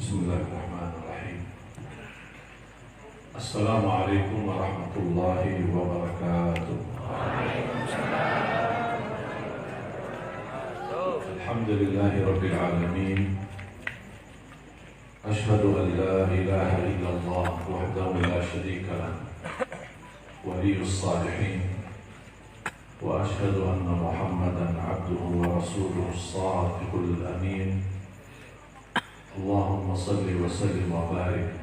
Bismillahirrahmanirrahim. Assalamualaikum warahmatullahi wabarakatuh. Alhamdulillahi rabbil alamin. Ashhadu an la ilaha illallah wahdahu la syarika lah, waliyus salihin. Wa ashhadu anna Muhammadan abduhu wa rasuluhu as-sadiqul amin. Allahumma salli wa sallim wa barik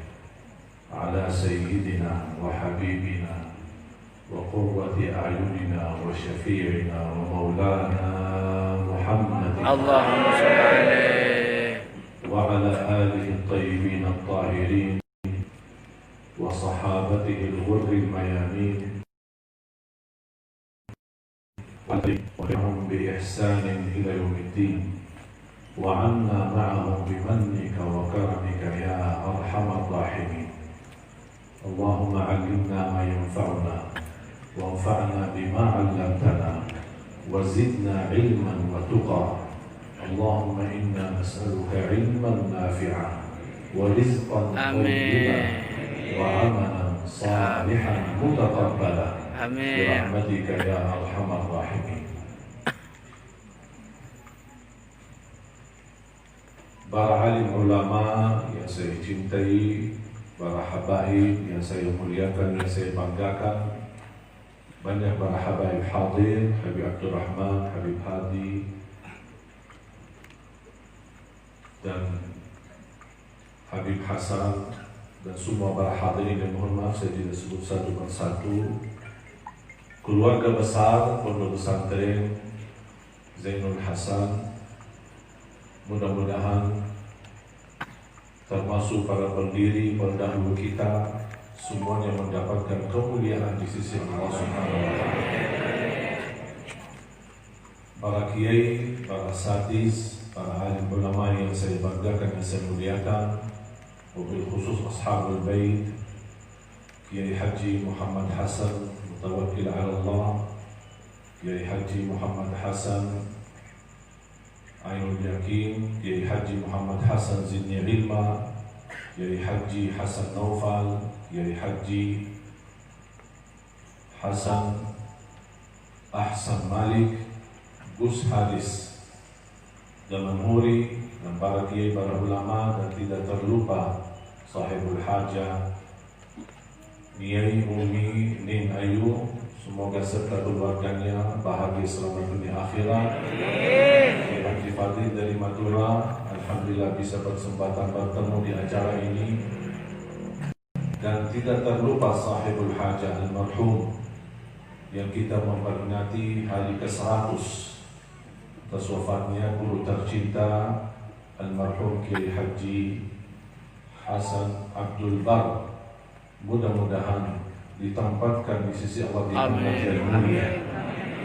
ala sayyidina wa habibina wa qurrati a'yunina wa syafi'ina wa maulana Muhammadin Allahumma salli alaihi wa ala alihi at-tayyibin at-tahirin wa sahabatihi al-ghurri al-mayamin wa lahum bi ihsanin ila yaumiddin وعنا معهم بمنك وكرمك يا أرحم الراحمين. اللهم علمنا ما ينفعنا وانفعنا بما علمتنا وزدنا علما وتقى. اللهم إنا نسألك علما نافعا ورزقا طيبا وعملا صالحا متقبلا برحمتك يا أرحم الراحمين. Para alim ulama yang saya cintai, para habaib yang saya muliakan, yang saya banggakan, banyak para habaib hadir, Habib Abdul Rahman, Habib Hadi, dan Habib Hasan, dan semua para hadirin yang mohon maaf saya tidak sebut satu persatu. Keluarga besar Pondok Pesantren Zainul Hasan, mudah-mudahan termasuk para pendiri pendahulu kita semuanya mendapatkan kemuliaan di sisi Allah Subhanahu wa Ta'ala. Para kiai, para sadis, para alim ulama yang saya banggakan dan saya muliakan, wabil khusus Ashabul Bait, Kiai Haji Muhammad Hasan Mutawakkil ala Allah, Kiai Haji Muhammad Hasan Ainul Yakin, Kiai Haji Muhammad Hasan Zidni Ilma, Kiai Haji Hasan Naufal, Kiai Haji Hasan Ahsan Malik, Gus Hadis Damanhuri, dan para kiai, para ulama, dan tidak terlupa Sahibul Hajah Nyai Umi Nin Ayu, semoga serta keluarganya bahagia selama dunia akhirat. Haji Fadil dari Madura, alhamdulillah bisa berkesempatan bertemu di acara ini. Dan tidak terlupa Sahibul Hajah almarhum yang kita memperingati hari ke-100 atas wafatnya guru tercinta almarhum Kiai Haji Hasan Abdul Bar. Mudah-mudahan ditempatkan di sisi Allah di tempat yang mulia.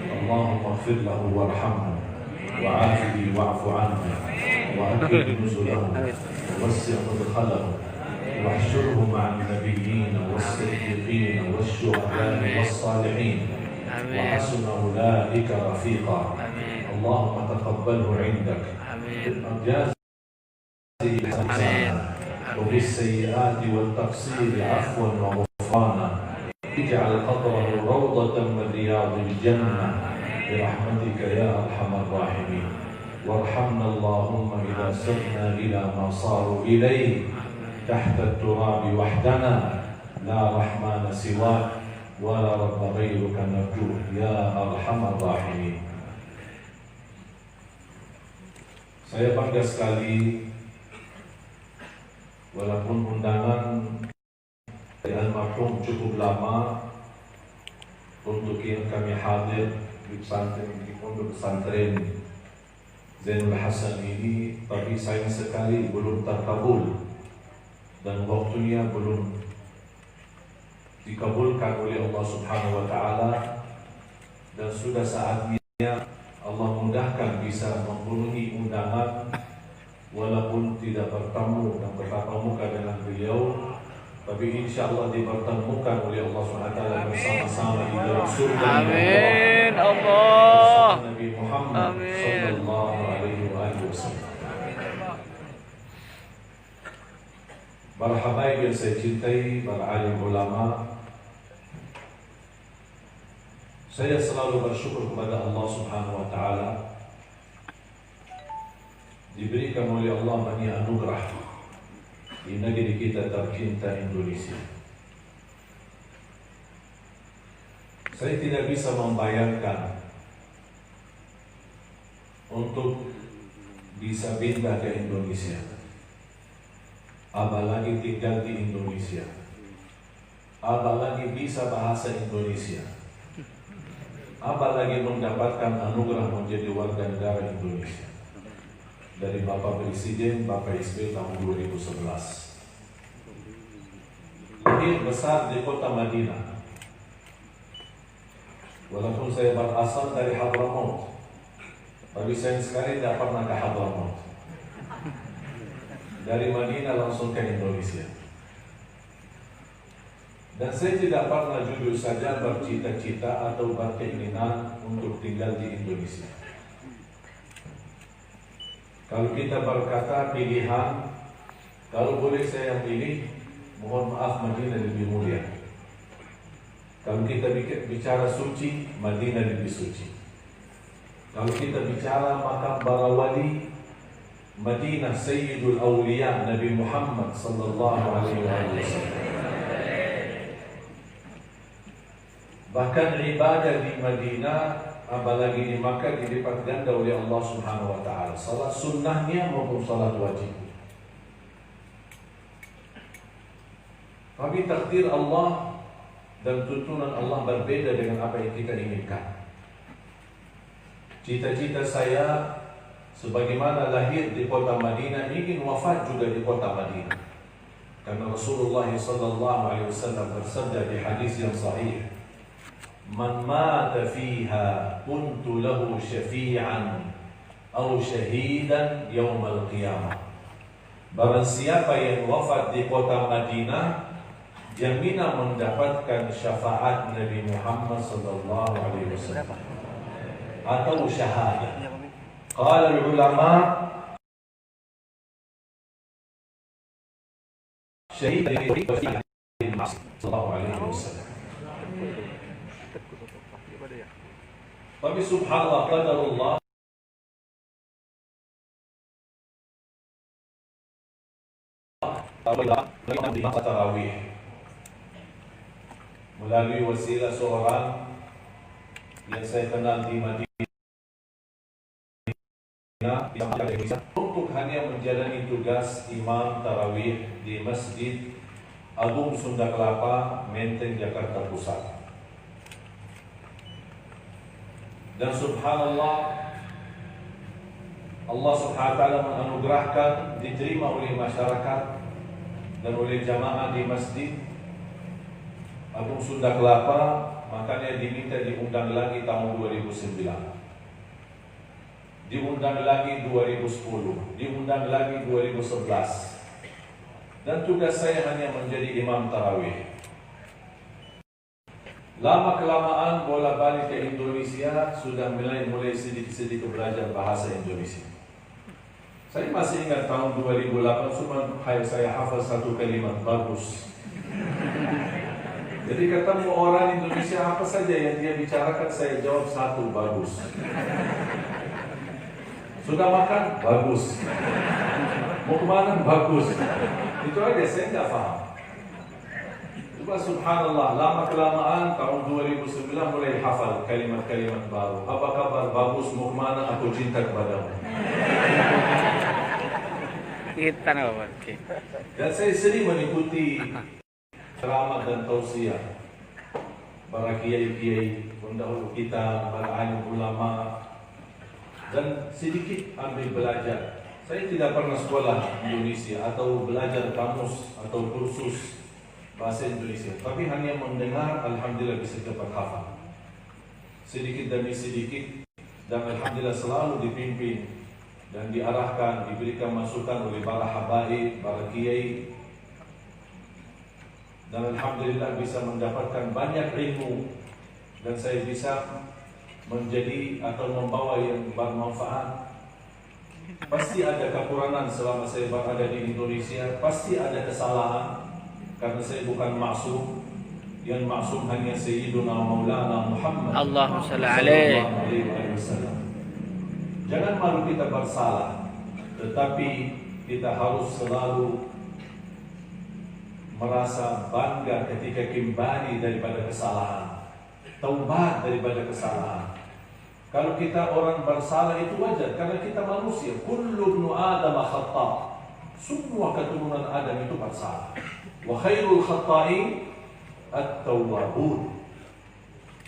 Allahumma ighfir lahu warhamhu wa'afihi wa'fu anhu wa'akrim nuzulahu wawassi' mudkhalahu wahsyurhu ma'an nabiyyin was-siddiqin wasyuhada'i was-salihin wa hasuna ulaika rafiqa. Allahumma taqabbalhu 'indak jazihi hasanatan wa bis-sayyi'ati wat-taqsiri 'afwan wa ghufrana. Ij'al qabrahu rawdatan min riyadil jannah برحمتك يا أرحم الراحمين. وارحمنا اللهم إذا سرنا إلى ما صاروا إليه تحت التراب وحدنا لا رحمن سواك ولا رب غيرك نرجوه يا أرحم الراحمين. Saya bangga sekali walaupun undangan dari almarhum cukup lama untuk yang kami hadir di pesantren, di pondok pesantren Zainul Hasan ini, tapi sayang sekali belum terkabul dan waktunya belum dikabulkan oleh Allah Subhanahu wa Ta'ala, dan sudah saatnya Allah mudahkan bisa memenuhi undangan walaupun tidak bertemu dan bertatap muka dengan beliau, tapi insya Allah dipertemukan oleh Allah SWT bersama-sama di dalam surga. Amin Allah. Nabi Muhammad sallallahu alaihi wasallam. Para habaib yang saya cintai, para alim ulama, saya selalu bersyukur kepada Allah Subhanahu wa Ta'ala, diberikan oleh Allah banyak anugerah di negeri kita tercinta Indonesia. Saya tidak bisa membayangkan untuk bisa pindah ke Indonesia, apalagi tinggal di Indonesia, apalagi bisa bahasa Indonesia, apalagi mendapatkan anugerah menjadi warga negara Indonesia dari Bapak Presiden, Bapak SBY tahun 2011. Lahir besar di kota Madinah, walaupun saya berasal dari Hadramaut, tapi saya sekali tidak pernah ke Hadramaut. Dari Madinah langsung ke Indonesia. Dan saya tidak pernah jujur saja bercita-cita atau berkeinginan untuk tinggal di Indonesia. Kalau kita berkata pilihan, kalau boleh saya pilih, mohon maaf, Madinah lebih mulia. Kalau kita bicara suci, Madinah lebih suci. Kalau kita bicara makam para wali, Madinah Sayyidul Awliya Nabi Muhammad sallallahu alaihi wasallam. Bahkan ibadah di Madinah, apalagi di Makkah, dilipat ganda oleh Allah Subhanahu wa Ta'ala, salat sunnahnya maupun salat wajib. Tapi takdir Allah dan tuntunan Allah berbeda dengan apa yang kita inginkan. Cita-cita saya sebagaimana lahir di kota Madinah, ingin wafat juga di kota Madinah. Karena Rasulullah SAW bersabda di hadis yang sahih, "Man mata fiha kuntu lahu syafi'an aw syahidan yaumal qiyamah." Barang siapa yang wafat di kota Madinah, jaminan mendapatkan syafaat Nabi Muhammad SAW atau syahadah. Qala al-ulama syahid sallallahu alaihi wasallam. Tapi subhanallah, qadarullah, tarawih melalui wasilah seorang yang saya kenal di Madinah untuk hanya menjalani tugas imam tarawih di Masjid Agung Sunda Kelapa, Menteng, Jakarta Pusat. Dan subhanallah, Allah Subhanahu wa Ta'ala menganugerahkan, diterima oleh masyarakat dan oleh jamaah di Masjid Agung Sunda Kelapa. Makanya diminta diundang lagi tahun 2009, diundang lagi 2010, diundang lagi 2011. Dan tugas saya hanya menjadi imam tarawih. Lama kelamaan bola balik ke Indonesia, sudah mulai sedikit-sedikit belajar bahasa Indonesia. Saya masih ingat tahun 2008, cuma saya hafal satu kalimat, bagus. Jadi ketemu orang Indonesia apa saja yang dia bicarakan, saya jawab satu, bagus. Sudah makan? Bagus. Mau kemana? Bagus. Itu aja, saya nggak paham. Coba subhanallah, lama kelamaan tahun 2009 mulai hafal kalimat-kalimat baru. Apa kabar? Bagus. Mau kemana? Aku cinta kepadamu. Kita nama. Dan saya sering mengikuti ceramah dan tausiah para kiai-kiai pendahulu kita, para alim ulama, dan sedikit ambil belajar. Saya tidak pernah sekolah di Indonesia atau belajar kamus atau kursus bahasa Indonesia, tapi hanya mendengar, alhamdulillah bisa cepat hafal. Sedikit demi sedikit, dan alhamdulillah selalu dipimpin dan diarahkan, diberikan masukan oleh para habaib, para kiai, dan alhamdulillah bisa mendapatkan banyak ilmu, dan saya bisa menjadi atau membawa yang bermanfaat. Pasti ada kekurangan selama saya berada di Indonesia, pasti ada kesalahan, karena saya bukan maksum. Yang maksum hanya Sayyiduna Maulana Muhammad Allahumma salli alaihi wasallam. Jangan malu kita bersalah, tetapi kita harus selalu merasa bangga ketika kembali daripada kesalahan, taubat daripada kesalahan. Kalau kita orang bersalah itu wajar, karena kita manusia. Kullu ibnu Adam khata'. Semua keturunan Adam itu bersalah. Wa khairul khata'in at-tawwabun.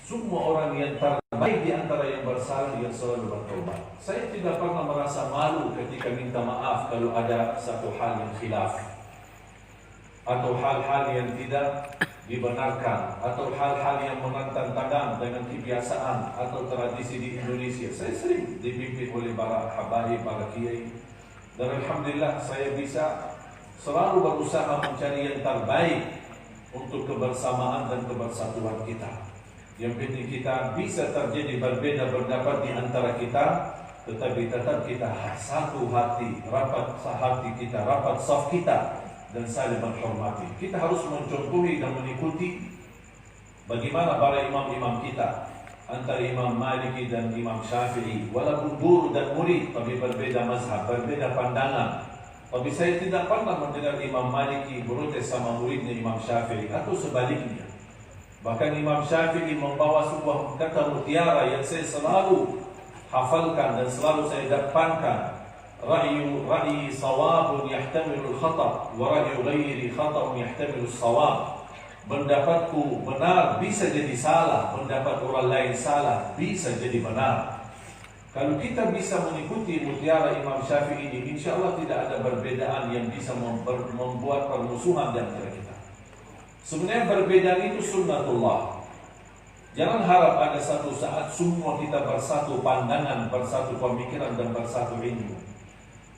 Semua orang yang terbaik di antara yang bersalah yang selalu bertobat. Saya tidak pernah merasa malu ketika minta maaf kalau ada satu hal yang khilaf, atau hal-hal yang tidak dibenarkan, atau hal-hal yang menantang dengan kebiasaan atau tradisi di Indonesia. Saya sering dipimpin oleh para habaib, para kiai, dan alhamdulillah saya bisa selalu berusaha mencari yang terbaik untuk kebersamaan dan kebersatuan kita. Yang penting kita bisa terjadi berbeda pendapat di antara kita, tetapi tetap kita satu hati, rapat hati kita, rapat saf kita, dan saling menghormati. Kita harus mencontohi dan mengikuti bagaimana para imam-imam kita, antara Imam Maliki dan Imam Syafi'i. Walaupun guru dan murid, tapi berbeda mazhab, berbeda pandangan. Tapi saya tidak pernah mendengar Imam Maliki protes sama muridnya Imam Syafi'i, atau sebaliknya. Bahkan Imam Syafi'i membawa sebuah kata mutiara yang saya selalu hafalkan dan selalu saya depankan. Ra'yi sawabun yahtamilul khata' wa ra'yu ghairi khata'un yahtamilul sawab. Pendapatku benar bisa jadi salah, pendapat orang lain salah bisa jadi benar. Kalau kita bisa mengikuti mutiara Imam Syafi'i ini, insya Allah tidak ada perbedaan yang bisa membuat permusuhan di antara kita. Sebenarnya perbedaan itu sunnatullah. Jangan harap ada satu saat semua kita bersatu pandangan, bersatu pemikiran, dan bersatu ilmu.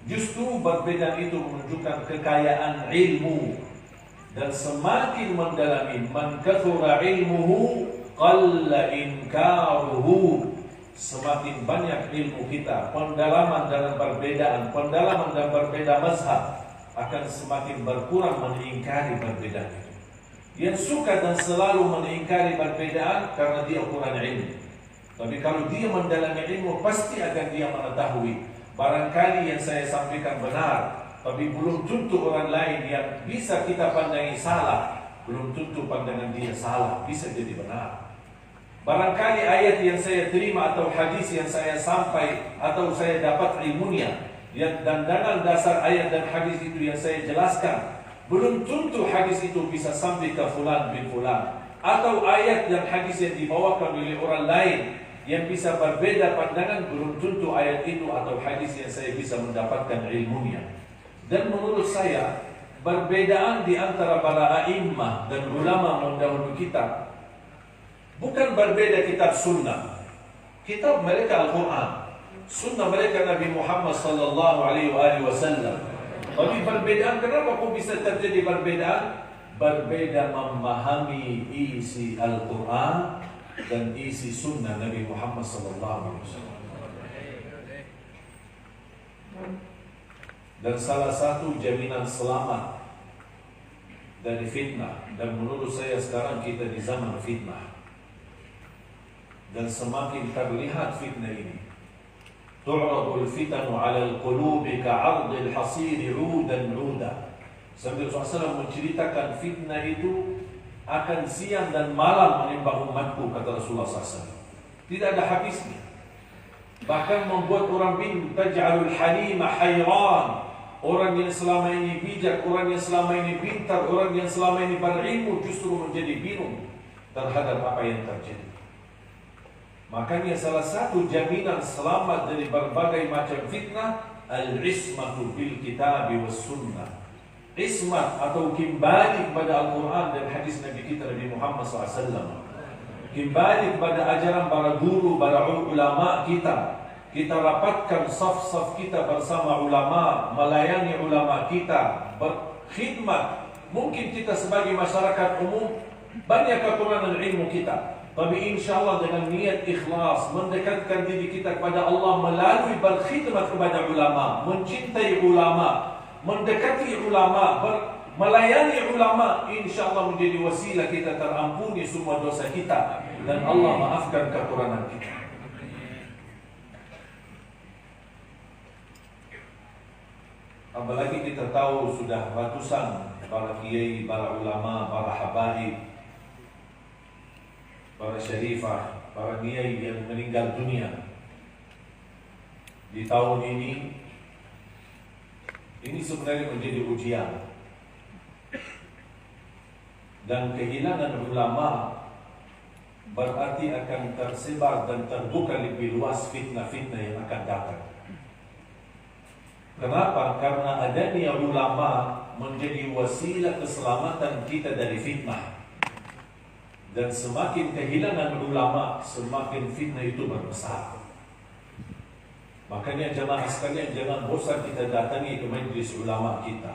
Justru perbedaan itu menunjukkan kekayaan ilmu, dan semakin mendalami, man kathura ilmuhu qalla inkaruhu. Semakin banyak ilmu kita, pendalaman dalam perbedaan, pendalaman dalam berbeda mazhab, akan semakin berkurang mengingkari perbedaan itu. Yang suka dan selalu mengingkari perbedaan karena dia kurang ilmu. Tapi kalau dia mendalami ilmu, pasti akan dia mengetahui barangkali yang saya sampaikan benar, tapi belum tentu orang lain yang bisa kita pandangi salah, belum tentu pandangan dia salah, bisa jadi benar. Barangkali ayat yang saya terima atau hadis yang saya sampai atau saya dapat ilmunya, dan dengan dasar ayat dan hadis itu yang saya jelaskan, belum tentu hadis itu bisa sampai ke fulan bin fulan, atau ayat dan hadis yang dibawakan oleh orang lain yang bisa berbeda pandangan, belum tentu ayat itu atau hadis yang saya bisa mendapatkan ilmunya. Dan menurut saya, perbedaan di antara para a'immah dan ulama mendahului kita bukan berbeda kitab sunnah. Kitab mereka Al-Quran, sunnah mereka Nabi Muhammad sallallahu alaihi wasallam. Tapi perbedaan, kenapa kok bisa terjadi perbedaan? Berbeda memahami isi Al-Quran dan isi sunnah Nabi Muhammad sallallahu alaihi wasallam. Dan salah satu jaminan selamat dari fitnah, dan menurut saya sekarang kita di zaman fitnah, dan semakin terlihat fitnah ini. Tu'radul fitanu 'alal qulubi ka'ardil hasiri 'udan 'uda. Sambil Rasulullah menceritakan fitnah itu akan siang dan malam menimpa umatku, kata Rasulullah SAW. Tidak ada habisnya. Bahkan membuat orang bingung. Taj'alul halima hayran. Orang yang selama ini bijak, orang yang selama ini pintar, orang yang selama ini berilmu justru menjadi bingung terhadap apa yang terjadi. Makanya salah satu jaminan selamat dari berbagai macam fitnah, al-ismatu bil kitab was sunnah. ismat atau kembali kepada Al-Quran dan hadis Nabi kita Nabi Muhammad SAW, kembali kepada ajaran para guru, para ulama kita. Kita rapatkan saf-saf kita bersama ulama, melayani ulama kita, berkhidmat. Mungkin kita sebagai masyarakat umum banyak kekurangan ilmu kita, tapi insyaAllah dengan niat ikhlas mendekatkan diri kita kepada Allah melalui berkhidmat kepada ulama, mencintai ulama, mendekati ulama, melayani ulama, insyaAllah menjadi wasilah kita terampuni semua dosa kita dan Allah maafkan kekurangan kita. Apalagi kita tahu sudah ratusan para kiai, para ulama, para habaib, para syarifah, para kiai yang meninggal dunia di tahun ini. Ini sebenarnya menjadi ujian, dan kehilangan ulama berarti akan tersebar dan terbuka lebih luas fitnah-fitnah yang akan datang. Kenapa? Karena adanya ulama menjadi wasilah keselamatan kita dari fitnah. Dan semakin kehilangan ulama, semakin fitnah itu berbesar. Makanya jemaah sekalian, jangan bosan kita datangi ke majlis ulama kita.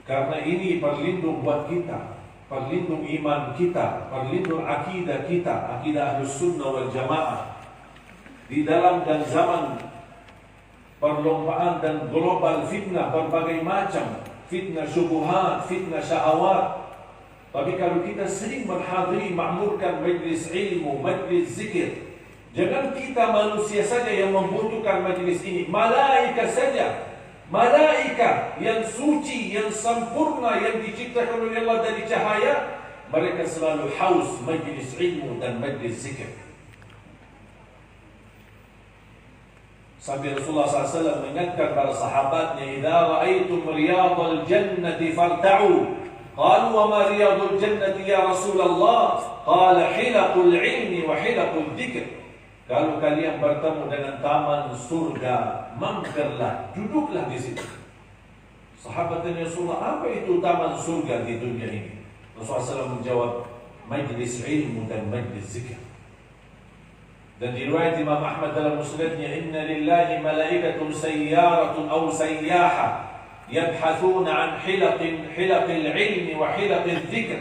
Karena ini perlindung buat kita, perlindung iman kita, perlindung akidah kita, akidah Ahlus Sunnah wal Jamaah. Di dalam dan zaman perlombaan dan global fitnah berbagai macam, fitnah syubhat, fitnah syahwat. Tapi kalau kita sering menghadiri, makmurkan majlis ilmu, majlis zikir, jangan kita manusia saja yang membutuhkan majlis ini, malaikat saja, malaikat yang suci, yang sempurna, yang diciptakan oleh Allah dari cahaya, mereka selalu haus majlis ilmu dan majlis zikir. Sampai Rasulullah SAW mengingatkan para sahabatnya, "Idza ra'aitum riyadal jannati farta'u." Qalu, "Wa ma riyadul jannati ya Rasulullah?" Qala, "Hilaqul ilmi wa hilaqul dzikr." Kalau kalian bertemu dengan taman surga, mampirlah, duduklah di situ. Sahabat tanya, "Rasulullah, apa itu taman surga di dunia ini?" Rasulullah SAW menjawab, "Majlis ilmu dan majlis zikir." Dan di riwayat Imam Ahmad dalam musnadnya, "Inna lillahi malaikatun sayyaratun aw sayyaha yabhathuna an hilaqil ilmi wa hilaqil dzikr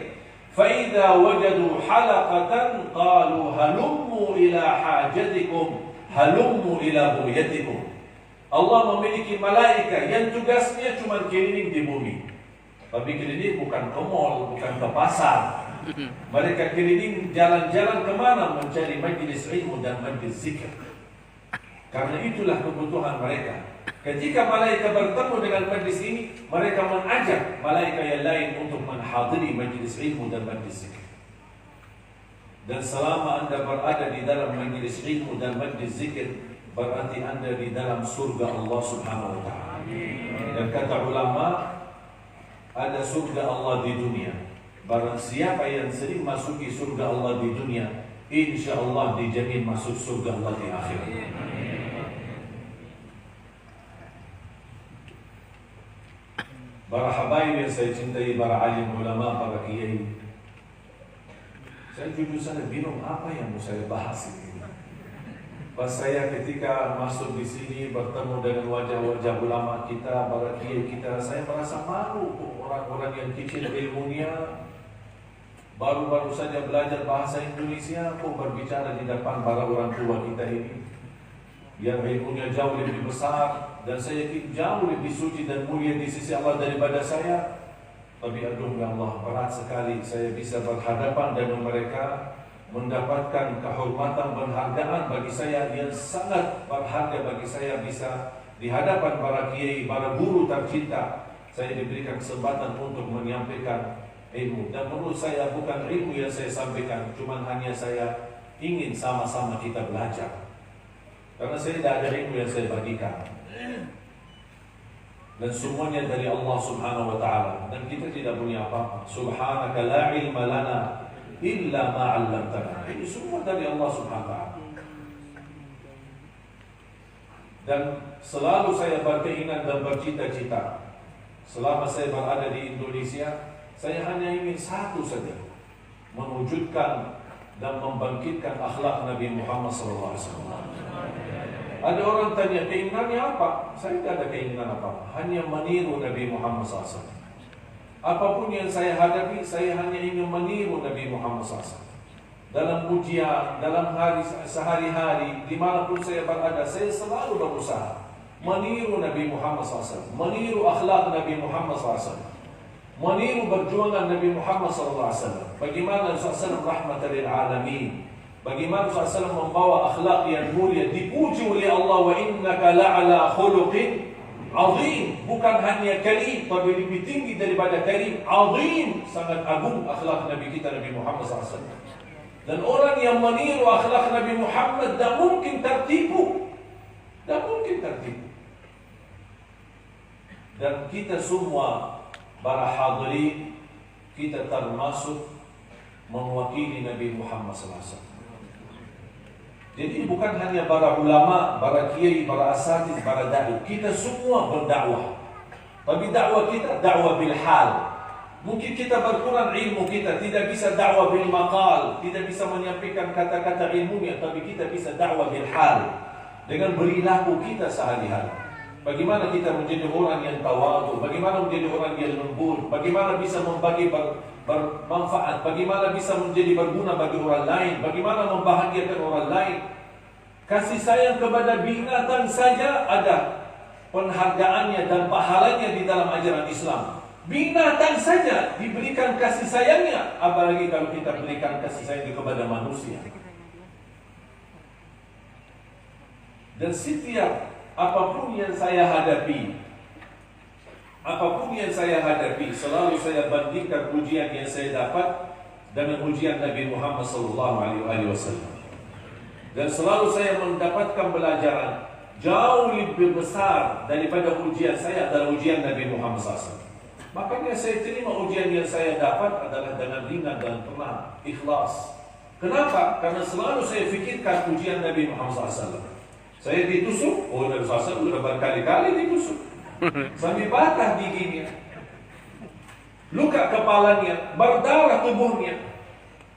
fa idza wajadu halaqatan qalu halummu ila hajatikum halummu ila buryatikum." Allah memiliki malaikat yang tugasnya cuma keliling di bumi. Tapi keliling bukan ke mall, bukan ke pasar. Mereka keliling jalan-jalan kemana? Mencari majlis ilmu dan majlis zikir. Karena itulah kebutuhan mereka. Ketika malaikat bertemu dengan majlis ini, mereka mengajak malaikat yang lain untuk menghadiri majlis ilmu dan majlis zikir. Dan selama anda berada di dalam majlis ilmu dan majlis zikir, berarti anda di dalam surga Allah Subhanahu wa ta'ala. Dan kata ulama, ada surga Allah di dunia. Barang siapa yang sering masuki surga Allah di dunia, insya Allah dijamin masuk surga Allah di akhirat. Para habaib yang saya cintai, para alim ulama, para kiai, saya jujur saja bingung apa yang mau saya bahas ini. Pas saya ketika masuk di sini bertemu dengan wajah-wajah ulama kita, para kiai kita, saya merasa malu. Orang-orang yang kecil ilmunya, baru-baru saja belajar bahasa Indonesia, kok berbicara di depan para orang tua kita ini yang ilmunya jauh lebih besar, dan saya yakin jauh lebih suci dan mulia di sisi Allah daripada saya. Tapi aduh ya Allah, berat sekali saya bisa berhadapan dengan mereka, mendapatkan kehormatan, penghargaan bagi saya yang sangat berharga bagi saya, bisa di hadapan para kiai, para guru tercinta. Saya diberikan kesempatan untuk menyampaikan ilmu, dan menurut saya bukan ilmu yang saya sampaikan, cuma hanya saya ingin sama-sama kita belajar. Karena saya tidak ada ilmu yang saya bagikan, dan semuanya dari Allah Subhanahu wa ta'ala, dan kita tidak punya apa-apa. Subhanaka la ilma lana illa ma 'allamtana. Ini semua dari Allah Subhanahu wa ta'ala. Dan selalu saya berkeinginan dan bercita-cita, selama saya berada di Indonesia, saya hanya ingin satu saja, mewujudkan dan membangkitkan akhlak Nabi Muhammad SAW. Ada orang tanya, keinginannya apa? Saya tidak ada keinginan apa, hanya meniru Nabi Muhammad SAW. Apapun yang saya hadapi, saya hanya ingin meniru Nabi Muhammad SAW. Dalam ujian, dalam hari sehari-hari, dimanapun saya berada, saya selalu berusaha meniru Nabi Muhammad SAW, meniru akhlak Nabi Muhammad SAW, meniru perjuangan Nabi Muhammad SAW. Bagaimana SAW rahmatan lil alamin, bagaimana SAW membawa akhlak yang mulia, dipuji oleh Allah, wa innaka la'ala khuluqin azim. Bukan hanya karim, tapi lebih tinggi daripada karim, azim, sangat agung akhlak Nabi kita, Nabi Muhammad SAW. Dan orang yang meniru akhlak Nabi Muhammad tak mungkin tertipu, tak mungkin tertipu. Dan kita semua para hadirin, kita termasuk mewakili Nabi Muhammad SAW. Jadi bukan hanya para ulama, para kiai, para asatidz, para dai, kita semua berdakwah. Tapi dakwah kita dakwah bil hal. Mungkin kita berkurang ilmu kita, tidak bisa dakwah bil maqal, tidak bisa menyampaikan kata-kata ilmunya, tapi kita bisa dakwah bil hal dengan perilaku kita sehari-hari. Bagaimana kita menjadi orang yang tawadhu, bagaimana menjadi orang yang lembut, bagaimana bisa membagi bermanfaat, bagaimana bisa menjadi berguna bagi orang lain, bagaimana membahagiakan orang lain. Kasih sayang kepada binatang saja ada penghargaannya dan pahalanya di dalam ajaran Islam. Binatang saja diberikan kasih sayangnya, apalagi kalau kita berikan kasih sayang kepada manusia. Dan setiap apapun yang saya hadapi, selalu saya bandingkan ujian yang saya dapat dengan ujian Nabi Muhammad SAW. Dan selalu saya mendapatkan pelajaran jauh lebih besar daripada ujian saya adalah ujian Nabi Muhammad SAW. Makanya saya terima ujian yang saya dapat adalah dengan ringan dan tenang, ikhlas. Kenapa? Karena selalu saya fikirkan ujian Nabi Muhammad SAW. Saya ditusuk, Nabi SAW sudah berkali-kali ditusuk, sampai patah giginya, luka kepalanya, berdarah tubuhnya.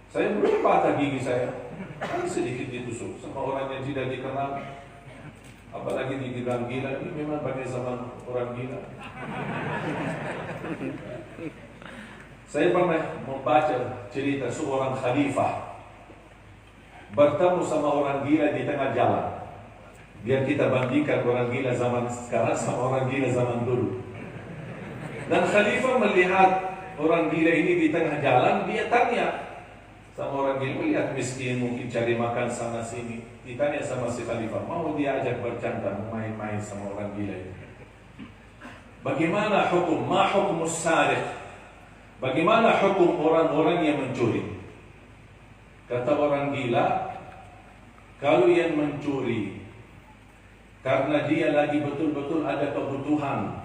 Saya belum patah gigi saya, kan sedikit ditusuk sama orang yang tidak dikenal. Apalagi dibilang gila, ini memang pada zaman orang gila. Saya pernah membaca cerita seorang khalifah bertemu sama orang gila di tengah jalan. Biar kita bandingkan orang gila zaman sekarang sama orang gila zaman dulu. Dan khalifah melihat orang gila ini di tengah jalan, dia tanya sama orang gila, melihat miskin mungkin cari makan sana sini. Ditanya sama si khalifah, mau diajak bercanda, main-main sama orang gila ini. Bagaimana hukum? Ma hukumus sariq? Bagaimana hukum orang-orang yang mencuri? Kata orang gila, kalau yang mencuri karena dia lagi betul-betul ada kebutuhan,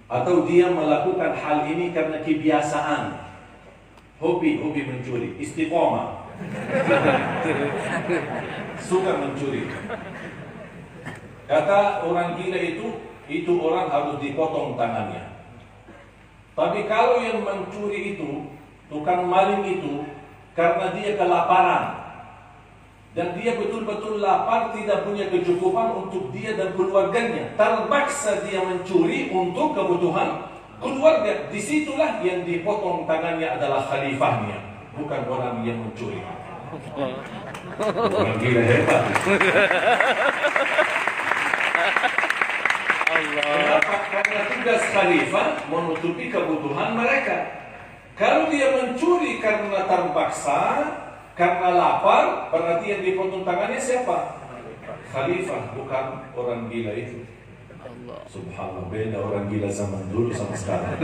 atau dia melakukan hal ini karena kebiasaan, hobi mencuri, istiqomah, suka mencuri. Kata orang gila itu orang harus dipotong tangannya. Tapi kalau yang mencuri itu, tukang maling itu, karena dia kelaparan dan dia betul-betul lapar, tidak punya kecukupan untuk dia dan keluarganya, terpaksa dia mencuri untuk kebutuhan keluarga. Disitulah yang dipotong tangannya adalah khalifahnya, bukan orang yang mencuri. Orang gila hebat. Kenapa? Karena tugas khalifah menutupi kebutuhan mereka. Kalau dia mencuri karena terpaksa, karena lapar, berarti yang dipotong tangannya siapa? Khalifah, bukan orang gila itu. Subhanallah, beda orang gila zaman dulu sama sekarang.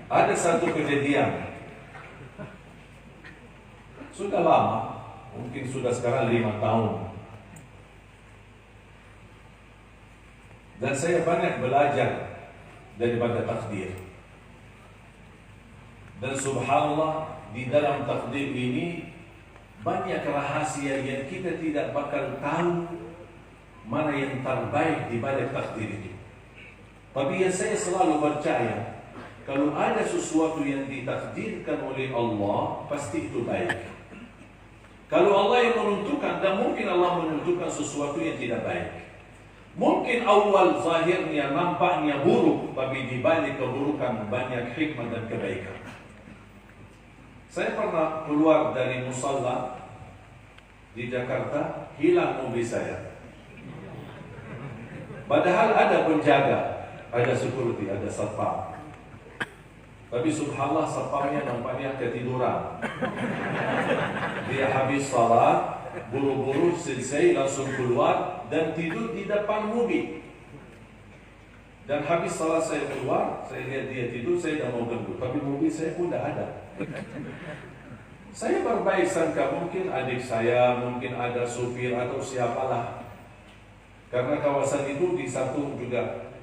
Ada satu kejadian, sudah lama, mungkin sudah sekarang 5 tahun. Dan saya banyak belajar daripada takdir. Dan subhanallah, di dalam takdir ini banyak rahasia yang kita tidak bakal tahu mana yang terbaik di balik takdir itu. Tapi yang saya selalu percaya, kalau ada sesuatu yang ditakdirkan oleh Allah, pasti itu baik. Kalau Allah yang menentukan, dan mungkin Allah menentukan sesuatu yang tidak baik. Mungkin awal zahirnya nampaknya buruk, tapi di balik keburukan banyak hikmah dan kebaikan. Saya pernah keluar dari musalla di Jakarta, hilang mobil saya. Padahal ada penjaga, ada security, ada satpam. Tapi subhanallah satpamnya nampaknya ketiduran. Dia habis salat, buru-buru selesai langsung keluar dan tidur di depan mobil. Dan habis salat saya keluar, saya lihat dia tidur, saya tidak mau ganggu. Tapi mobil saya pun tidak ada. Saya berbaik sangka mungkin adik saya, mungkin ada supir atau siapalah. Karena kawasan itu di satu juga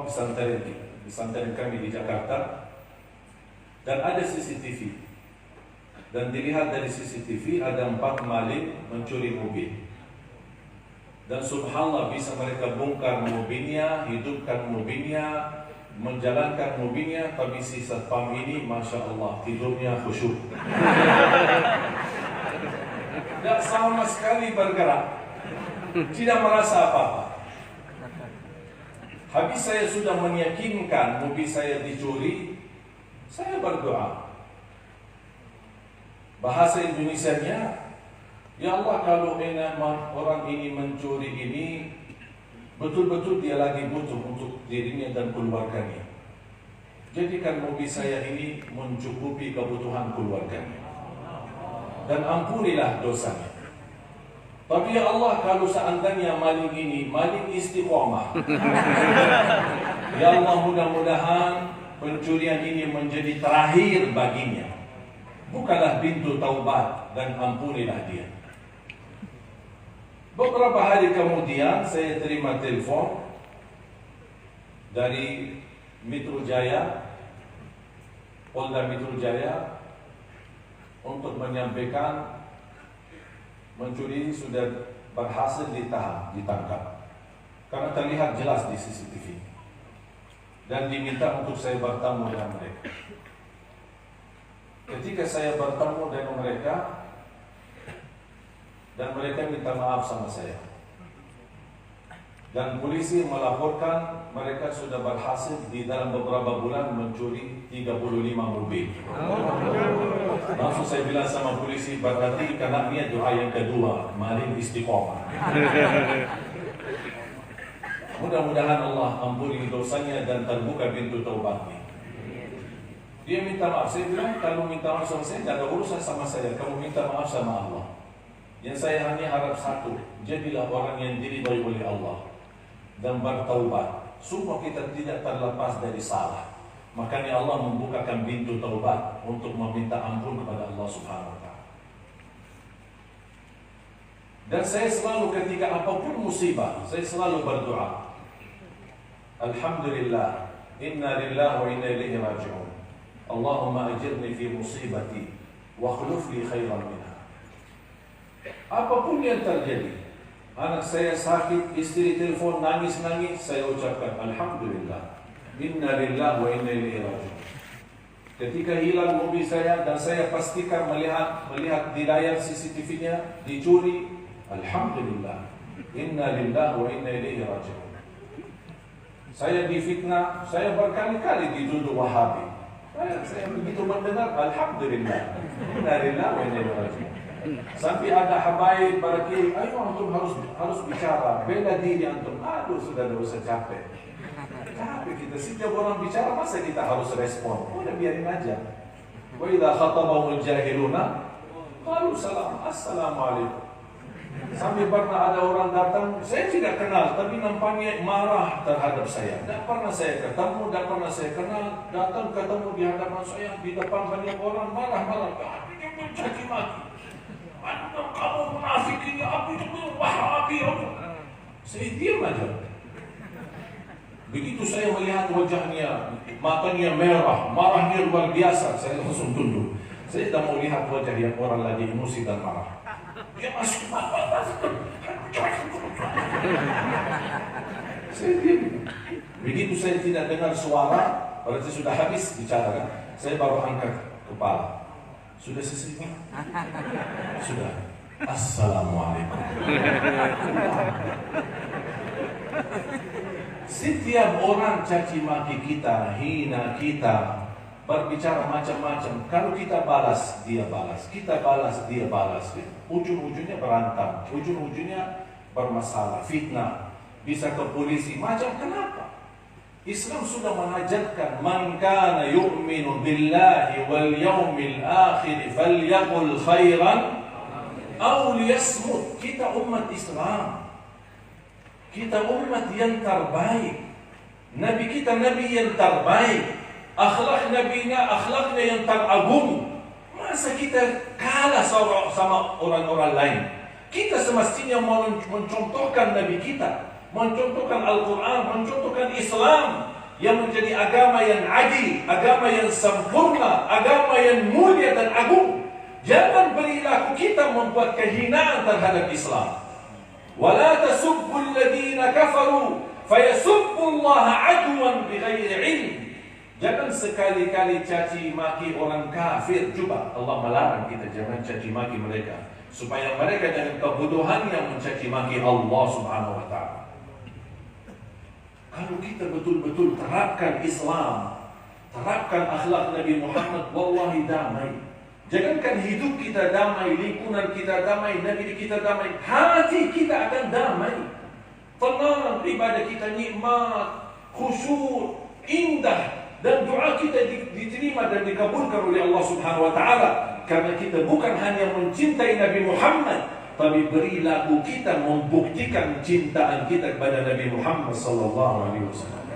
pesantren kami di Jakarta. Dan ada CCTV. Dan dilihat dari CCTV ada 4 maling mencuri mobil. Dan subhanallah bisa mereka bongkar mobilnya, hidupkan mobilnya, menjalankan mobilnya. Tapi si satpam ini Masya Allah tidurnya khusyuk. Tidak sama sekali bergerak, tidak merasa apa-apa. Habis saya sudah meyakinkan mobil saya dicuri, saya berdoa. Bahasa Indonesianya, ya Allah, kalau orang ini mencuri ini, betul-betul dia lagi butuh untuk dirinya dan keluarganya. Jadikan mobil saya ini mencukupi kebutuhan keluarganya. Dan ampunilah dosanya. Tapi ya Allah, kalau seandainya maling ini maling istiqomah, ya Allah, mudah-mudahan pencurian ini menjadi terakhir baginya. Bukalah pintu taubat dan ampunilah dia. Beberapa hari kemudian saya terima telepon dari Metro Jaya, Polda Metro Jaya, untuk menyampaikan mencuri sudah berhasil ditangkap. Karena terlihat jelas di CCTV. Dan diminta untuk saya bertemu dengan mereka. Ketika saya bertemu dengan mereka, dan mereka minta maaf sama saya. Dan polisi melaporkan mereka sudah berhasil di dalam beberapa bulan mencuri 35 mobil. Langsung saya bilang sama polisi, berarti karena dia doa yang kedua, maling istiqomah. Mudah-mudahan Allah ampuni dosanya dan terbuka pintu taubatnya. Dia minta maaf. Saya bilang, kalau minta maaf sama saya, tidak ada urusan sama saya. Kamu minta maaf sama Allah. Yang saya hanya harap satu, jadilah orang yang diridhai oleh Allah dan bertaubat. Semua kita tidak terlepas dari salah. Makanya Allah membukakan pintu taubat untuk meminta ampun kepada Allah Subhanahu wa Ta'ala. Dan saya selalu ketika apapun musibah, saya selalu berdoa. Alhamdulillah, inna lillahi wa inna ilaihi raji'un. Allahumma ajirni fi musibati wa khuluf li khairan minha. Apapun yang terjadi, anak saya sakit, istri telepon nangis-nangis, saya ucapkan Alhamdulillah, inna lillahi wa inna ilaihi raji'un. Ketika hilang mobil saya dan saya pastikan melihat di layar CCTV-nya dicuri, Alhamdulillah, inna lillahi wa inna ilaihi raji'un. Saya difitnah, saya berkali-kali dituduh Wahabi. Saya begitu mendengar, Alhamdulillah, inna lillahi wa inna ilaihi raji'un. Sampai ada habaib baraki, ayo antum harus bicara, bela diri antum. Aduh, sudah usah capek. Capek kita, setiap orang bicara masa kita harus respon? Udah biarin aja. Wa idza khatabahumul jahiluna qalu salam, assalamualaikum. Sampai pernah ada orang datang, saya tidak kenal, tapi nampaknya marah terhadap saya. Tidak pernah saya ketemu, tidak pernah saya kenal. Datang ketemu di hadapan saya, di depan banyak orang, marah-marah. Dia mencaci maki. Kamu munafik ini, aku itu Wahabi. Saya diam aja. Begitu saya melihat wajahnya, matanya merah, marahnya luar biasa, saya langsung tunduk. Saya tidak mau lihat wajah yang orang lagi emosi dan marah. Dia masih marah. Saya diam. Begitu saya tidak dengar suara, berarti sudah habis bicara kan? Saya baru angkat kepala. Sudah selesai Pak? Sudah. Assalamualaikum. Setiap orang caci maki kita, hina kita, berbicara macam-macam. Kalau kita balas, dia balas. Kita balas, dia balas. Ujung-ujungnya berantem. Ujung-ujungnya bermasalah, fitnah. Bisa ke polisi. Macam kenapa? Islam sudah mengajarkan man kana yu'minu billahi wal yawmil akhir falyaqul khairan aw liyasmut. Kita umat Islam. Kita umat yang terbaik. Nabi kita nabi yang terbaik. Akhlak nabinya akhlaknya yang teragung. Masa kita kalah sama orang-orang lain? Kita semestinya mencontohkan nabi kita, mencontohkan Al-Quran, mencontohkan Islam yang menjadi agama yang adil, agama yang sempurna, agama yang mulia dan agung. Jangan perilaku kita membuat kehinaan terhadap Islam. Wala tasubbu alladhina kafaru fayasubbu Allah adwan bighairi ilm. Jangan sekali-kali caci maki orang kafir. Coba Allah melarang kita jangan caci maki mereka, supaya mereka dengan kebodohan yang mencaci maki Allah Subhanahu wa taala. Kalau kita betul-betul terapkan Islam, terapkan akhlak Nabi Muhammad, wallahi damai. Jangankan hidup kita damai, lingkungan kita damai, negeri kita damai, hati kita akan damai. Tenang, ibadah kita nikmat, khusyuk, indah, dan doa kita diterima dan dikabulkan oleh Allah Subhanahu wa taala. Karena kita bukan hanya mencintai Nabi Muhammad, tapi perilaku kita membuktikan cintaan kita kepada Nabi Muhammad sallallahu alaihi wasallam.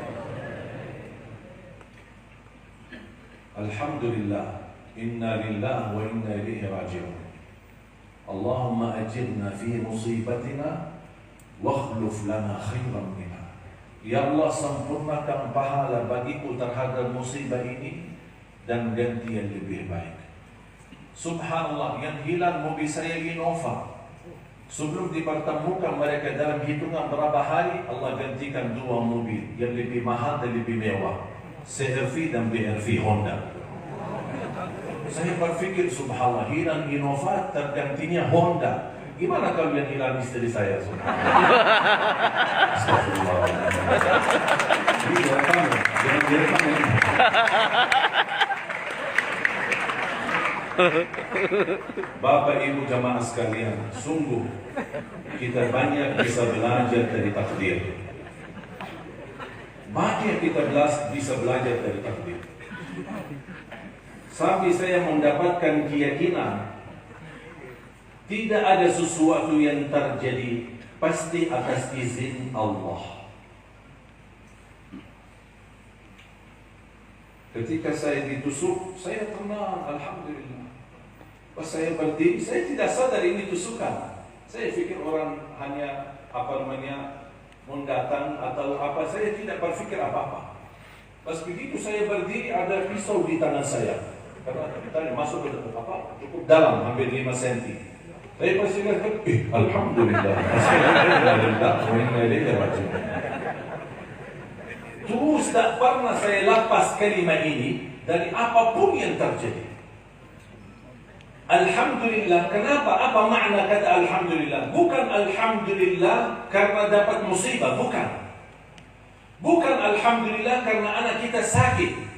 Alhamdulillah, inna lillahi wa inna ilaihi raji'un. Allahumma ajirna fi musibatina wa akhlif lana khairan minha. Ya Allah, sempurnakan pahala bagiku terhadap musibah ini dan ganti yang lebih baik. Subhanallah, yang hilang mobil saya Innova. Sebelum dipertemukan mereka dalam hitungan berapa hari, Allah gantikan 2 mobil yang lebih mahal dan lebih mewah, CR-V dan BR-V Honda. Saya berpikir, subhanallah, hilang Innova tergantinya Honda. Gimana kalau yang hilang istri saya? Astagfirullah. Ini direkam, jangan direkam ini. Bapak Ibu jamaah sekalian, sungguh kita banyak bisa belajar dari takdir. Banyak kita bisa belajar dari takdir. Sampai saya mendapatkan keyakinan tidak ada sesuatu yang terjadi pasti atas izin Allah. Ketika saya ditusuk, saya tenang, alhamdulillah. Pas saya berdiri, saya tidak sadar ini tusukan. Saya pikir orang hanya mendatang atau apa. Saya tidak berpikir apa-apa. Pas begitu saya berdiri, ada pisau di tangan saya. Karena tadi masuk ke cukup dalam, hampir 5 cm. Saya pasti lihat, alhamdulillah. Alhamdulillah, wa inna ilaihi raji'un. Terus tak pernah saya lepas kalimat ini dari apapun yang terjadi. Alhamdulillah. Kenapa? Apa makna kata alhamdulillah? Bukan alhamdulillah karena dapat musibah, bukan. Bukan alhamdulillah karena anak kita sakit.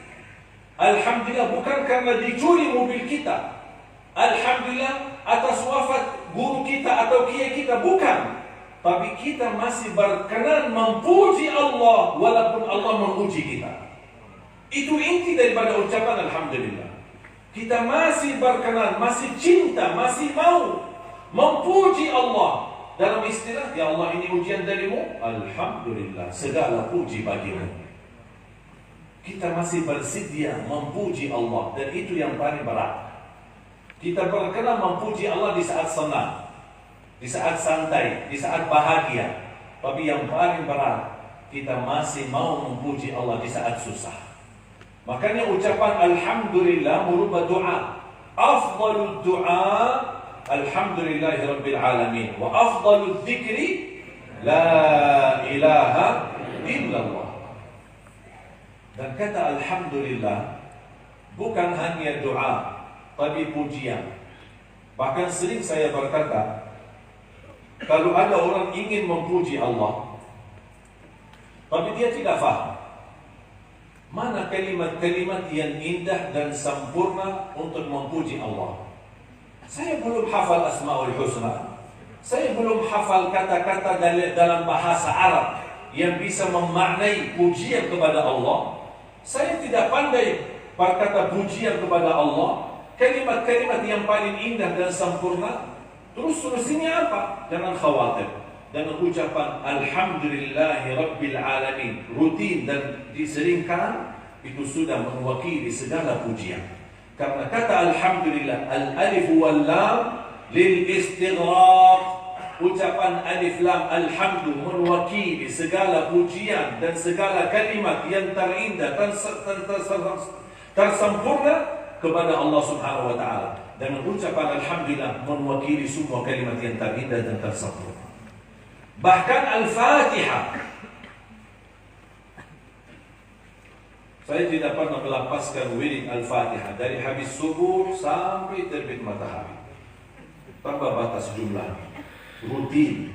Alhamdulillah bukan karena dicuri mobil kita. Alhamdulillah atas wafat guru kita atau kiai kita, bukan. Tapi kita masih berkenan memuji Allah walaupun Allah menguji kita. Itu inti daripada ucapan alhamdulillah. Kita masih berkenan, masih cinta, masih mau memuji Allah. Dalam istilah, ya Allah ini ujian darimu, alhamdulillah, segala puji bagimu. Kita masih bersedia memuji Allah, dan itu yang paling berat. Kita berkenan memuji Allah di saat senang, di saat santai, di saat bahagia. Tapi yang paling berat, kita masih mau memuji Allah di saat susah. Makanya ucapan alhamdulillah merubah doa. Afdalud doa alhamdulillahi rabbil alamin, wa afdalud dzikri La ilaha illallah. Dan kata alhamdulillah bukan hanya doa, tapi pujian. Bahkan sering saya berkata, kalau ada orang ingin memuji Allah, tapi dia tidak faham mana kalimat-kalimat yang indah dan sempurna untuk memuji Allah. Saya belum hafal Asmaul Husna, saya belum hafal kata-kata dalam bahasa Arab yang bisa memaknai pujian kepada Allah. Saya tidak pandai berkata pujian kepada Allah, kalimat-kalimat yang paling indah dan sempurna. Terus solusinya apa? Jangan khawatir. Dengan ucapan Alhamdulillahi Rabbil Alamin rutin dan diseringkan, itu sudah mewakili segala pujian. Karena kata Alhamdulillah, al-alif wal lam lil istighraq. Ucapan alif lam alhamdu mewakili segala pujian dan segala kalimat yang terindah dan tersempurna kepada Allah Subhanahu wa taala. Dan ucapan alhamdulillah mewakili semua kalimat yang terindah dan tersempurna. Bahkan Al-Fatihah, saya tidak pernah melepaskan wirid Al-Fatihah dari habis subuh sampai terbit matahari tanpa batas jumlah, rutin.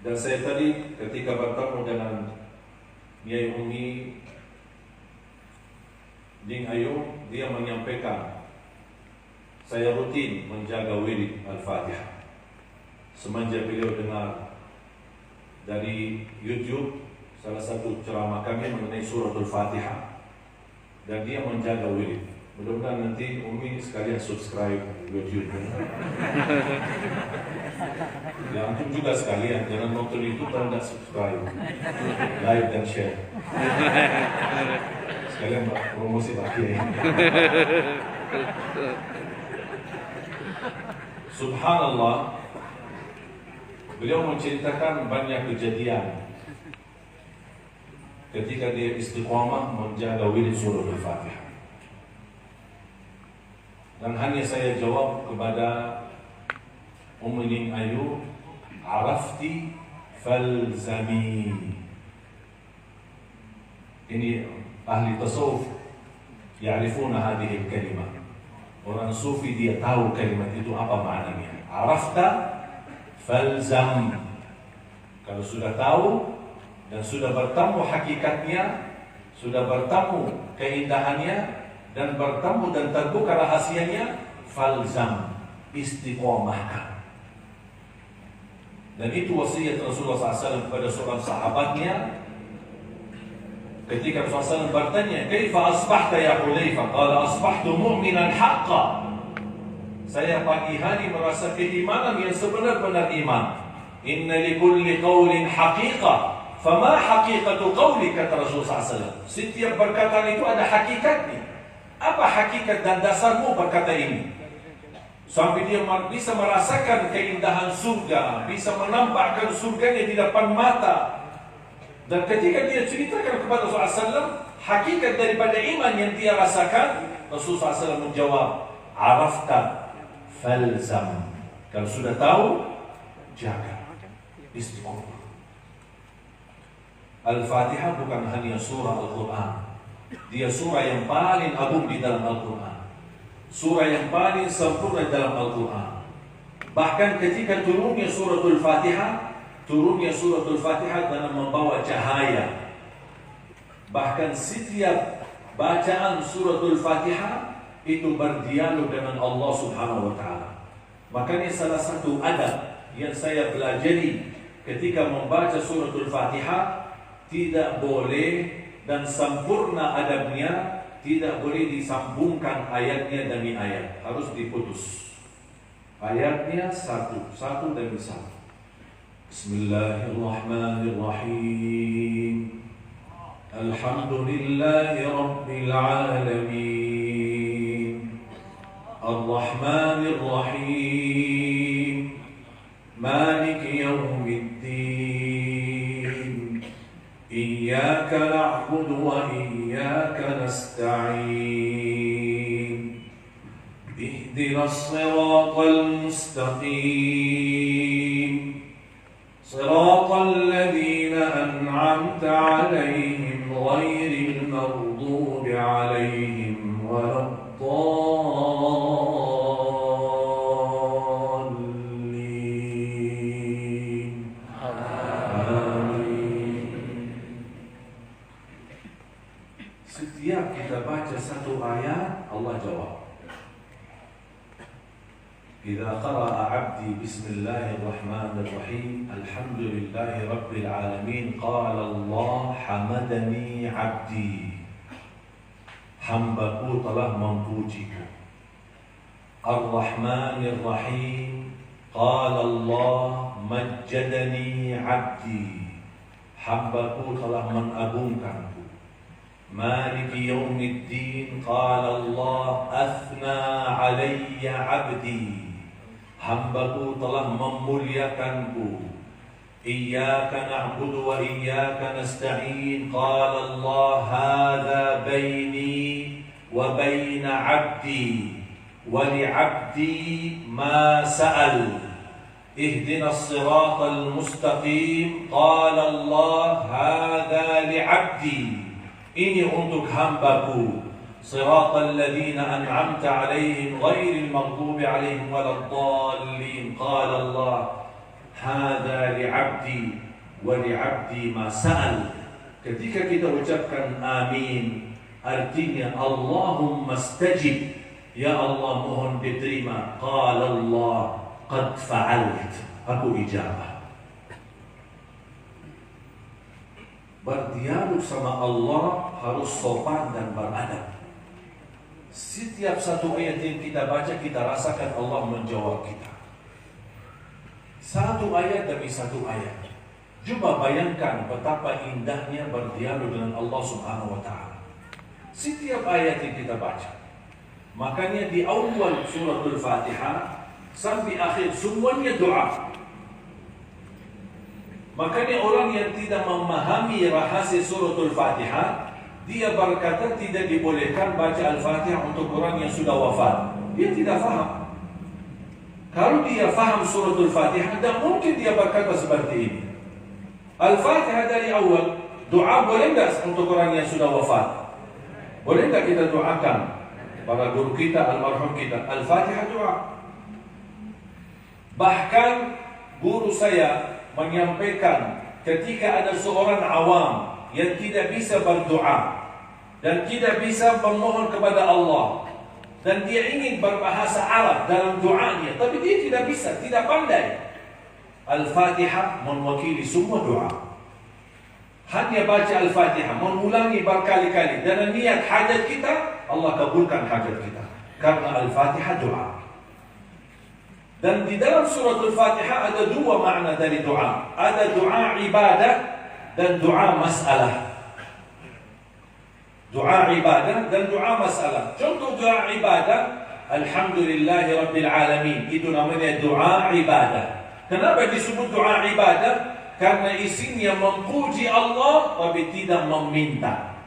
Dan saya tadi ketika bertemu dengan Nyai Umi Ding Ayu, dia menyampaikan saya rutin menjaga wirid Al-Fatihah. Semenjak beliau dengar dari YouTube salah satu ceramah kami mengenai suratul Fatihah, dan dia menjaga wirid. Mudah-mudahan nanti Umi sekalian subscribe YouTube. Ya, antum juga sekalian, jangan nonton YouTube dan tidak subscribe, like dan share. Sekalian promosi Pak Kiai. Subhanallah, beliau menceritakan banyak kejadian ketika dia istiqamah menjaga wirid surah Al-Fatihah. Dan hanya saya jawab kepada Ummi Ayu, arafti falzami. Ini ahli tasawuf ya'rifuna hadhihi al-kalimah. Orang sufi dia tahu kalimat itu apa maknanya. Arafta falzam. Kalau sudah tahu dan sudah bertemu hakikatnya, sudah bertemu keindahannya, dan bertemu dan terbuka rahasianya, falzam, istiqomahkan. Dan itu wasiat Rasulullah SAW kepada seorang sahabatnya ketika Rasulullah SAW bertanya, "Kaifa asbahta ya Hudzaifah?" Qala, "Asbahtu mu'minan haqqan." Saya pagi hari merasa keimanan yang sebenar-benar iman. Inna likulli qawlin haqiqah, fama haqiqatu qawli, kata Rasulullah SAW. Setiap perkataan itu ada hakikatnya. Apa hakikat dan dasarmu berkata ini? Sampai dia bisa merasakan keindahan surga, bisa menampakkan surganya di depan mata. Dan ketika dia ceritakan kepada Rasulullah SAW hakikat daripada iman yang dia rasakan, Rasulullah SAW menjawab, "Arafta falzam." Kalau sudah tahu, jaga, istiqomah. Al-Fatihah bukan hanya surah Al-Quran, dia surah yang paling agung di dalam Al-Quran, surah yang paling sempurna dalam Al-Quran. Bahkan ketika turunnya suratul Fatihah, dengan membawa cahaya. Bahkan setiap bacaan suratul Fatihah itu berdialog dengan Allah Subhanahu wa taala. Makanya salah satu adab yang saya pelajari ketika membaca suratul Fatihah, tidak boleh, dan sempurna adabnya, tidak boleh disambungkan ayatnya demi ayat, harus diputus ayatnya satu demi satu. Bismillahirrahmanirrahim. Alhamdulillahi Rabbil Alamin. Ar-Rahmanir Rahim. Maliki Yawmiddin. Iyyaka na'budu wa iyyaka nasta'in. اهدنا الصراط المستقيم صراط الذين أنعمت عليهم غير المغضوب عليهم ولا الضالين آمين. Setiap kita baca satu ayat, Allah jawab. إذا قرأ عبدي بسم الله الرحمن الرحيم الحمد لله رب العالمين قال الله حمدني عبدي hambaku telah memujiku. Ar-Rahmanir Rahim qala Allah majjadani abdi hambaku telah mengagungkanku. Maliki yaumiddin qala Allah athna alayya abdi hambaku telah memuliakanku. Iyyaka na'budu wa iyyaka nasta'in qala Allah hadza baini wa baina 'abdi wa li'abdi ma sa'al ihdinas siratal mustaqim qala Allah hadza li'abdi ini untuk hambaku siratal ladzina an'amta 'alaihim ghairil maghdubi 'alaihim waladdallin qala Allah hadza li'abdi wa li'abdi ma sa'al. Ketika kita ucapkan amin, artinya Allahumma stajib, ya Allah mohon diterima. Qala Allah qad fa'alt, aku ijabah. Berdialog sama Allah harus sopan dan beradab. Setiap satu ayat yang kita baca, kita rasakan Allah menjawab kita. Satu ayat demi satu ayat. Coba bayangkan betapa indahnya berdialog dengan Allah Subhanahu wa taala. Setiap ayat yang kita baca. Makanya di awal suratul Fatihah sampai akhir semuanya doa. Makanya orang yang tidak memahami rahasia suratul Fatihah, dia berkata tidak dibolehkan baca Al-Fatihah untuk orang yang sudah wafat. Dia tidak faham. Kalau dia faham suratul Fatihah, tidak mungkin dia berkata seperti ini. Al-Fatihah dari awal, doa boleh tidak untuk orang yang sudah wafat? Boleh tidak kita doakan para guru kita, almarhum kita? Al-Fatihah doa. Bahkan guru saya menyampaikan ketika ada seorang awam yang tidak bisa berdoa dan tidak bisa memohon kepada Allah, dan dia ingin berbahasa Arab dalam doanya, tapi dia tidak bisa, tidak pandai. Al-Fatihah mewakili semua doa. Hanya baca Al-Fatihah, mengulangi berkali-kali, dan niat hajat kita, Allah kabulkan hajat kita. Karena Al-Fatihah doa. Dan di dalam surat Al-Fatihah ada dua makna dari doa. Ada doa ibadah dan doa masalah. Doa ibadah dan doa masalah. Contoh doa ibadah, Alhamdulillahi Rabbil Alamin. Itu namanya doa ibadah. Kenapa disebut doa ibadah? Karena isinya memuji Allah tapi tidak meminta.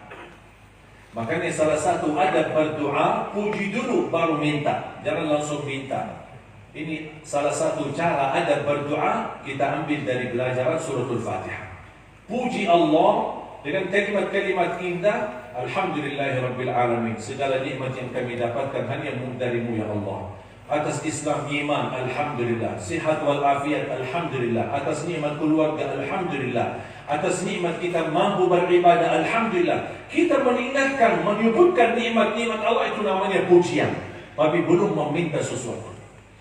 Makanya salah satu adab berdoa, puji dulu baru minta. Jangan langsung minta. Ini salah satu cara adab berdoa, kita ambil dari belajaran suratul Fatihah. Puji Allah dengan kalimat-kalimat indah. Alhamdulillahi Rabbil Alamin. Segala nikmat yang kami dapatkan hanya darimu ya Allah. Atas Islam iman, Alhamdulillah. Sihat wal afiat, Alhamdulillah. Atas nikmat keluarga, Alhamdulillah. Atas nikmat kita mampu beribadah, Alhamdulillah. Kita meninggalkan, menyebutkan nikmat-nikmat Allah, itu namanya pujian. Tapi belum meminta sesuatu.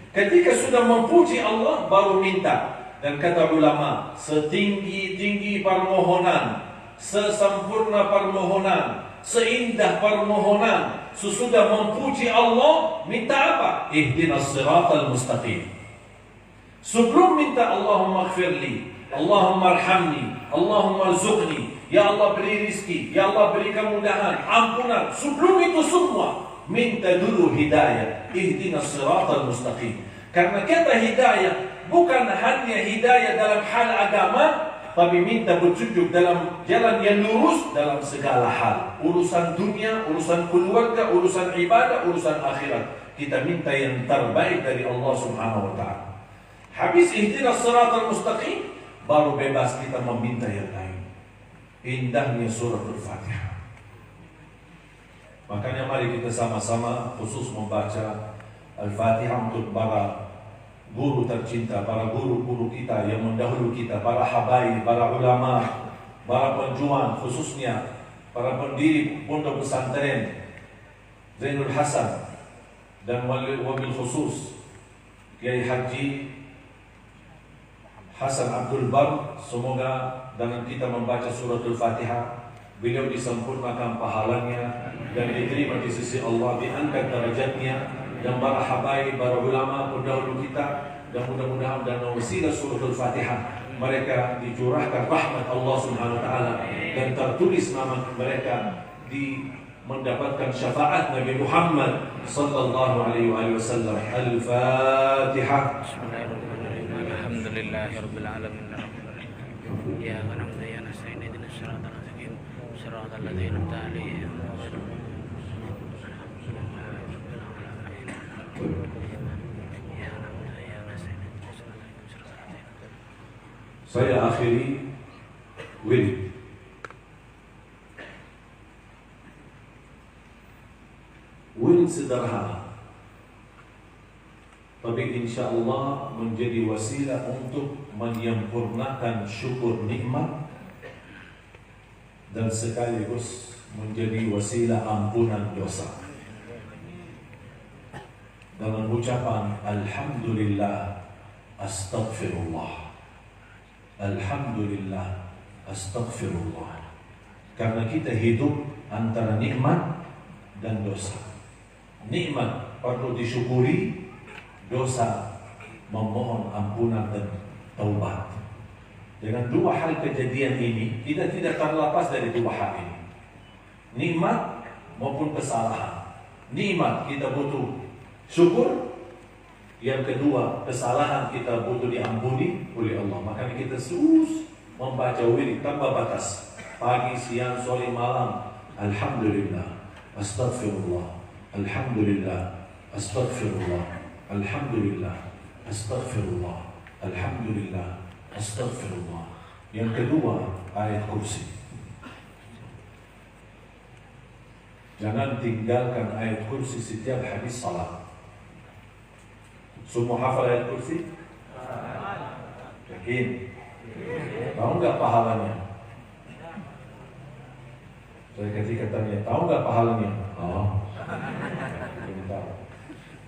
Ketika sudah memuji Allah, baru minta. Dan kata ulama, setinggi-tinggi permohonan, sesempurna permohonan, seindah permohonan, sesudah memuji Allah, minta apa? Ihdinas siratal mustaqim. Sebelum minta Allahumma ighfirli, Allahumma arhamni, Allahumma rzuqni, ya Allah beri rizki, ya Allah beri kemudahan, ampunan. Sebelum itu semua, minta dulu hidayah. Ihdinas siratal mustaqim. Karena kata hidayah bukan hanya hidayah dalam hal agama, tapi minta petunjuk dalam jalan yang lurus dalam segala hal. Urusan dunia, urusan keluarga, urusan ibadah, urusan akhirat. Kita minta yang terbaik dari Allah Subhanahu wa ta'ala. Habis ihdinas siratal mustaqim, baru bebas kita meminta yang lain. Indahnya suratul Fatihah. Makanya mari kita sama-sama khusus membaca Al-Fatihah untuk para guru tercinta, para guru-guru kita yang mendahulu kita, para habaib, para ulama, para penjual, khususnya para pendiri pondok pesantren Zainul Hasan, dan wabil khusus Kiai Haji Hasan Abdul Bar. Semoga dengan kita membaca suratul Fatihah beliau disempurnakan pahalanya dan diterima di sisi Allah, diangkat derajatnya, dan para habaib, para ulama pendahulu kita, dan mudah-mudahan dan wasilah suratul Fatihah mereka dicurahkan rahmat Allah Subhanahu wa taala dan tertulis nama mereka di mendapatkan syafaat Nabi Muhammad sallallahu alaihi wasallam. Al-Fatihah. Bismillahirrahmanirrahim. Alhamdulillahirabbil alamin. Ya na'budu wa nasta'in ihdinas siratal mustaqim siratal ladzina an'amta 'alaihim. Saya akhiri wirid. Wirid sederhana, tapi insya Allah menjadi wasilah untuk menyempurnakan syukur nikmat dan sekaligus menjadi wasilah ampunan dosa. Dengan ucapan Alhamdulillah, Astaghfirullah, Alhamdulillah, Astaghfirullah. Karena kita hidup antara nikmat dan dosa. Nikmat perlu disyukuri, dosa memohon ampunan dan taubat. Dengan dua hal kejadian ini, kita tidak terlepas dari dua hal ini. Nikmat maupun kesalahan. Nikmat kita butuh syukur. Yang kedua, kesalahan kita butuh diampuni oleh Allah. Makanya kita terus membaca wirid tanpa batas. Pagi, siang, sore, malam. Alhamdulillah, Astaghfirullah, Alhamdulillah, Astaghfirullah, Alhamdulillah, Astaghfirullah, Alhamdulillah, Astaghfirullah. Yang kedua, ayat kursi. Jangan tinggalkan ayat kursi setiap habis salat. Semua hafal ayat kursi? Yakin? Tahu nggak pahalanya? Saya ketika tanya, tahu nggak pahalanya? Oh,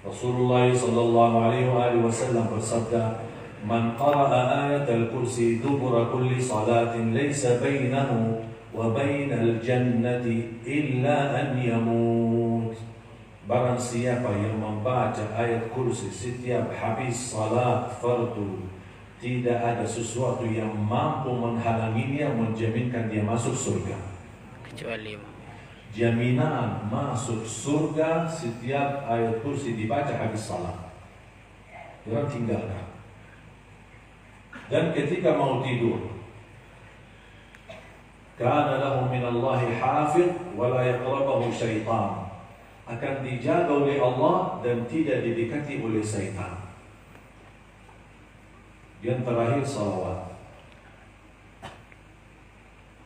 Rasulullah sallallahu alaihi wasallam bersabda, "Man qara'a ayat al-kursi dubura kulli salatin laysa bainahu wa bainal jannati illa an yamut." Barang siapa yang membaca ayat kursi setiap habis salat fardu, tidak ada sesuatu yang mampu menghalanginya menjaminkan dia masuk surga. Kecuali Jaminan masuk surga setiap ayat kursi dibaca habis salat. Jangan tinggalkan. Dan ketika mau tidur, kana lahu minallahi hafidh wa la yaqrabuhu syaitan. Akan dijaga oleh Allah dan tidak didekati oleh syaitan. Yang terakhir, salawat.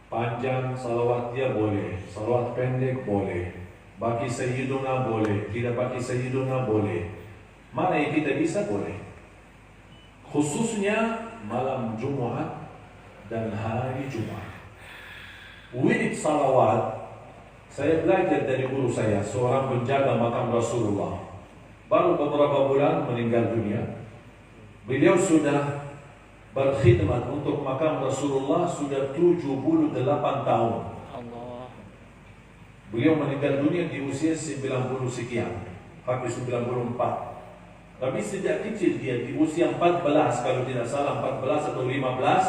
Panjang salawat dia boleh, salawat pendek boleh, bagi Sayyiduna boleh, tidak bagi Sayyiduna boleh. Mana yang kita bisa boleh. Khususnya malam Jumat dan hari Jumat. Wirid salawat, saya belajar dari guru saya, seorang penjaga makam Rasulullah. Baru beberapa bulan meninggal dunia. Beliau sudah berkhidmat untuk makam Rasulullah sudah 78 tahun. Allah. Beliau meninggal dunia di usia 90 sekian, habis 94. Tapi sejak kecil dia di usia 14, kalau tidak salah 14 atau 15,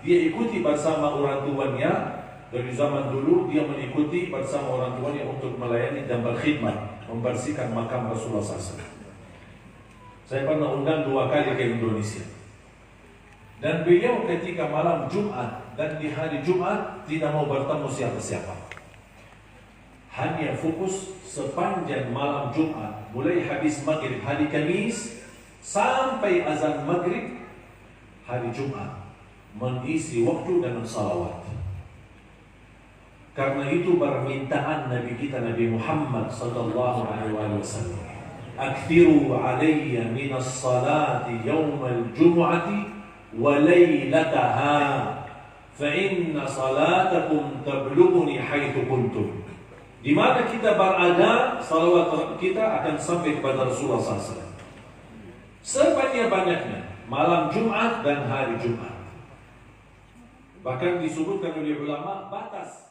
dia ikuti bersama orang tuanya. Dari zaman dulu dia mengikuti bersama orang tuanya untuk melayani dan berkhidmat, membersihkan makam Rasulullah SAW. Saya pernah undang 2 kali ke Indonesia. Dan beliau ketika malam Jumat dan di hari Jumat tidak mau bertemu siapa-siapa. Hanya fokus sepanjang malam Jumat, mulai habis maghrib hari Kamis sampai azan maghrib hari Jumat, mengisi waktu dengan salawat. Karena itu permintaan Nabi kita Nabi Muhammad sallallahu alaihi wasallam, "Aktsiru alayya minas salati yaumal jumu'ati wa laylataha fa inna salatakum tablughuni haitsu kuntum." Di mana kita berada, salawat kita akan sampai kepada Rasulullah SAW. Sebanyak-banyaknya malam Jumat dan hari Jumat. Bahkan disebutkan oleh ulama batas